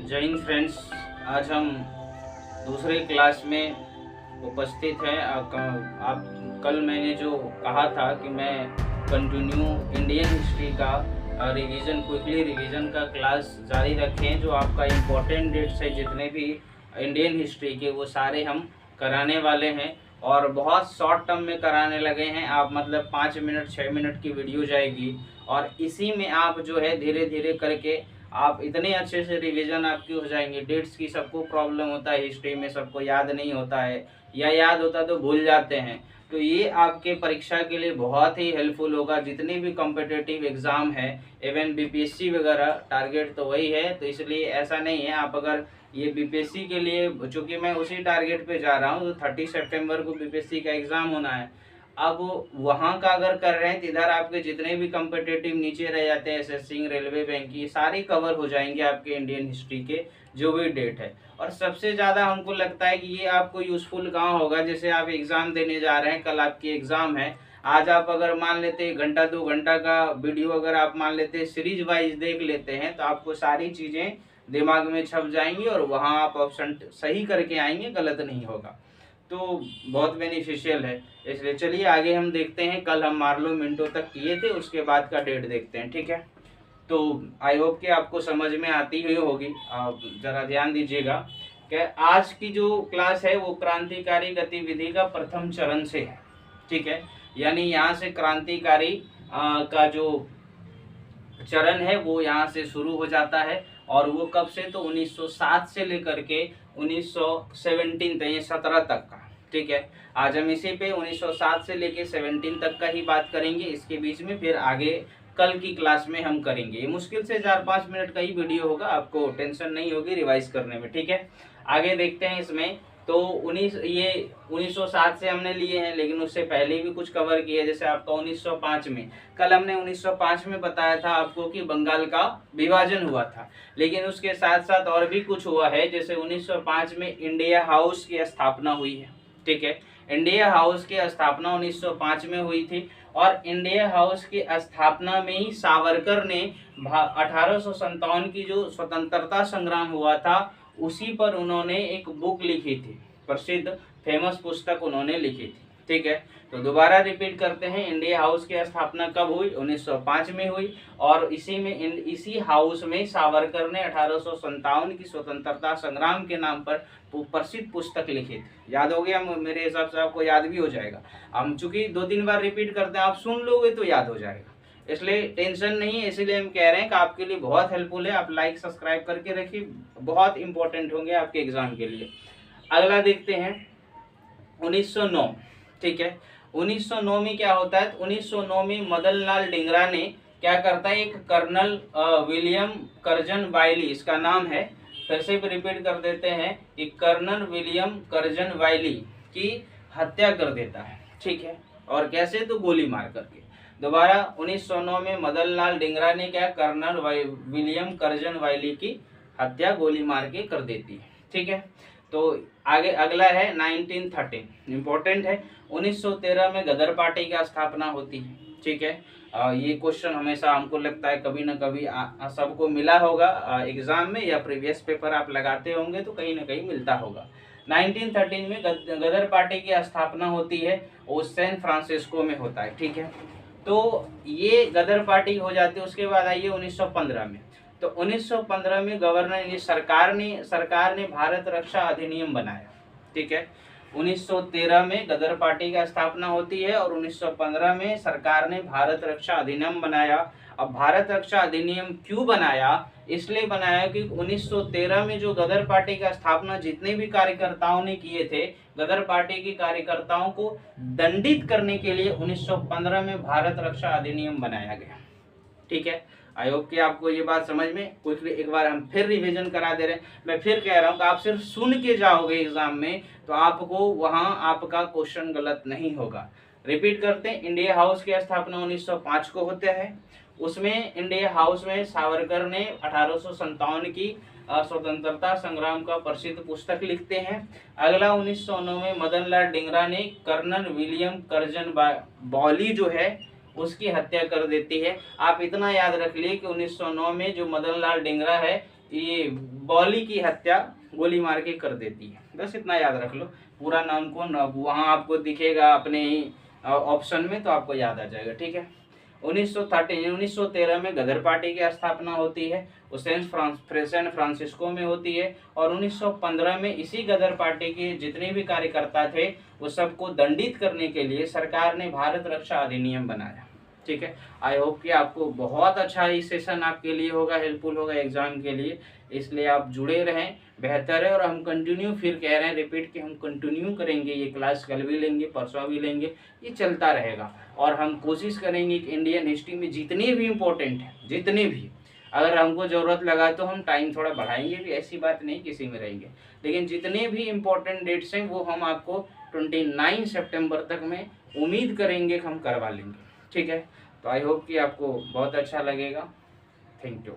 जय हिंद फ्रेंड्स। आज हम दूसरे क्लास में उपस्थित हैं। आप कल मैंने जो कहा था कि मैं कंटिन्यू इंडियन हिस्ट्री का क्विकली रिवीजन का क्लास जारी रखें। जो आपका इम्पोर्टेंट डेट्स है जितने भी इंडियन हिस्ट्री के, वो सारे हम कराने वाले हैं और बहुत शॉर्ट टर्म में कराने लगे हैं। आप मतलब 5 मिनट 6 मिनट की वीडियो जाएगी और इसी में आप जो है धीरे धीरे करके आप इतने अच्छे से रिवीजन आपकी हो जाएंगे। डेट्स की सबको प्रॉब्लम होता है, हिस्ट्री में सबको याद नहीं होता है या याद होता तो भूल जाते हैं। तो ये आपके परीक्षा के लिए बहुत ही हेल्पफुल होगा। जितने भी कॉम्पिटिटिव एग्ज़ाम है, इवन बीपीएससी वगैरह, टारगेट तो वही है। तो इसलिए ऐसा नहीं है, आप अगर ये बीपीएससी के लिए, चूँकि मैं उसी टारगेट पे जा रहा हूँ, तो 30 सितंबर को बीपीएससी का एग्ज़ाम होना है। अब वहाँ का अगर कर रहे हैं तो इधर आपके जितने भी कम्पिटिटिव नीचे रह जाते हैं, एसएससी, रेलवे, बैंक की, सारी कवर हो जाएंगे आपके इंडियन हिस्ट्री के जो भी डेट है। और सबसे ज़्यादा हमको लगता है कि ये आपको यूज़फुल कहाँ होगा, जैसे आप एग्ज़ाम देने जा रहे हैं, कल आपकी एग्ज़ाम है। आज आप अगर मान लेते 1 घंटा 2 घंटा का वीडियो अगर आप मान लेते सीरीज वाइज देख लेते हैं, तो आपको सारी चीज़ें दिमाग में छप जाएंगी और वहाँ आप ऑप्शन सही करके आएंगे, गलत नहीं होगा। तो बहुत बेनिफिशियल है। इसलिए चलिए आगे हम देखते हैं। कल हम मार्लो मिनटों तक किए थे, उसके बाद का डेट देखते हैं, ठीक है। तो आई होप कि आपको समझ में आती हुई होगी। आप ज़रा ध्यान दीजिएगा कि आज की जो क्लास है वो क्रांतिकारी गतिविधि का प्रथम चरण से है, ठीक है। यानी यहाँ से क्रांतिकारी का जो चरण है वो यहाँ से शुरू हो जाता है। और वो कब से, तो 1907 से लेकर के 1917 तक का, ठीक है। आज हम इसी पे 1907 से लेके 17 तक का ही बात करेंगे। इसके बीच में फिर आगे कल की क्लास में हम करेंगे। ये मुश्किल से 4-5 मिनट का ही वीडियो होगा, आपको टेंशन नहीं होगी रिवाइज करने में, ठीक है। आगे देखते हैं इसमें। तो 1907 से हमने लिए हैं, लेकिन उससे पहले भी कुछ कवर किया। जैसे आपका 1905 में, कल हमने 1905 में बताया था आपको कि बंगाल का विभाजन हुआ था, लेकिन उसके साथ साथ और भी कुछ हुआ है। जैसे 1905 में इंडिया हाउस की स्थापना हुई है, ठीक है। इंडिया हाउस की स्थापना 1905 में हुई थी और इंडिया हाउस की स्थापना में ही सावरकर ने 1857 की जो स्वतंत्रता संग्राम हुआ था, उसी पर उन्होंने एक बुक लिखी थी, प्रसिद्ध फेमस पुस्तक उन्होंने लिखी थी, ठीक है। तो दोबारा रिपीट करते हैं, इंडिया हाउस की स्थापना कब हुई? 1905 में हुई। और इसी हाउस में सावरकर ने 1857 की स्वतंत्रता संग्राम के नाम पर प्रसिद्ध पुस्तक लिखी थी। याद हो गया? मेरे हिसाब से आपको याद भी हो जाएगा। हम चूंकि 2-3 बार रिपीट करते हैं, आप सुन लोगे तो याद हो जाएगा, इसलिए टेंशन नहीं है। इसीलिए हम कह रहे हैं कि आपके लिए बहुत हेल्पफुल है। आप लाइक सब्सक्राइब करके रखिए, बहुत इंपॉर्टेंट होंगे आपके एग्जाम के लिए। अगला देखते हैं 1909, ठीक है। 1909 में क्या होता है? 1909 में मदन लाल डिंगरा ने क्या करता है, एक कर्नल विलियम कर्जन वाइली, इसका नाम है, फिर से रिपीट कर देते हैं कि कर्नल विलियम कर्जन वाइली की हत्या कर देता है, ठीक है। और कैसे? तो गोली मार करके। दोबारा 1909 में मदन लाल डिंगरा ने क्या, कर्नल विलियम कर्जन वाइली की हत्या गोली मार के कर देती है, ठीक है। तो आगे अगला है 1913, इम्पोर्टेंट है। 1913 में गदर पार्टी की स्थापना होती है, ठीक है। ये क्वेश्चन हमेशा हमको लगता है कभी ना कभी सबको मिला होगा एग्जाम में, या प्रीवियस पेपर आप लगाते होंगे तो कहीं ना कहीं मिलता होगा। 1913 में गदर पार्टी की स्थापना होती है, वो सैन फ्रांसिस्को में होता है, ठीक है। तो ये गदर पार्टी हो जाती है। उसके बाद आइए 1915 में। तो 1915 में गवर्नर सरकार ने भारत रक्षा अधिनियम बनाया, ठीक है। 1913 में गदर पार्टी का स्थापना होती है और 1915 में सरकार ने भारत रक्षा अधिनियम बनाया। अब भारत रक्षा अधिनियम क्यों बनाया? इसलिए बनाया कि 1913 में जो गदर पार्टी का स्थापना जितने भी कार्यकर्ताओं ने किए थे, गदर पार्टी के कार्यकर्ताओं को दंडित करने के लिए 1915 में भारत रक्षा अधिनियम बनाया गया, ठीक है। आई होप कि आपको ये बात समझ में, कुछ भी एक बार हम फिर रिवीजन करा दे रहे हैं। मैं फिर कह रहा हूँ कि आप सिर्फ सुन के जाओगे एग्जाम में तो आपको वहाँ आपका क्वेश्चन गलत नहीं होगा। रिपीट करते हैं, इंडिया हाउस की स्थापना 1905 को होता है। उसमें इंडिया हाउस में सावरकर ने 1857 की स्वतंत्रता संग्राम का प्रसिद्ध पुस्तक लिखते हैं। अगला 1909 में मदन लाल डिंगरा ने कर्नल विलियम कर्जन वाइली जो है उसकी हत्या कर देती है। आप इतना याद रख लिए कि 1909 में जो मदन लाल डिंगरा है ये बॉली की हत्या गोली मार के कर देती है। बस इतना याद रख लो, पूरा नाम कौन वहाँ आपको दिखेगा अपने ऑप्शन में, तो आपको याद आ जाएगा। ठीक है। 1913 में गदर पार्टी की स्थापना होती है, वो सैन फ्रांसिस्को में होती है। और 1915 में इसी गदर पार्टी के जितने भी कार्यकर्ता थे वो सबको दंडित करने के लिए सरकार ने भारत रक्षा अधिनियम बनाया। ठीक है। आई होप कि आपको बहुत अच्छा ये सेशन आपके लिए होगा, हेल्पफुल होगा एग्जाम के लिए, इसलिए आप जुड़े रहें, बेहतर है। और हम कंटिन्यू फिर कह रहे हैं रिपीट कि हम कंटिन्यू करेंगे ये क्लास, कल भी लेंगे, परसों भी लेंगे, ये चलता रहेगा। और हम कोशिश करेंगे कि इंडियन हिस्ट्री में जितनी भी इम्पोर्टेंट है, जितने भी, अगर हमको ज़रूरत लगा तो हम टाइम थोड़ा बढ़ाएंगे भी, ऐसी बात नहीं किसी में रहेंगे, लेकिन जितने भी इम्पोर्टेंट डेट्स हैं वो हम आपको 29 सितंबर तक में उम्मीद करेंगे कि हम करवा लेंगे। ठीक है। तो आई होप कि आपको बहुत अच्छा लगेगा। Thank you.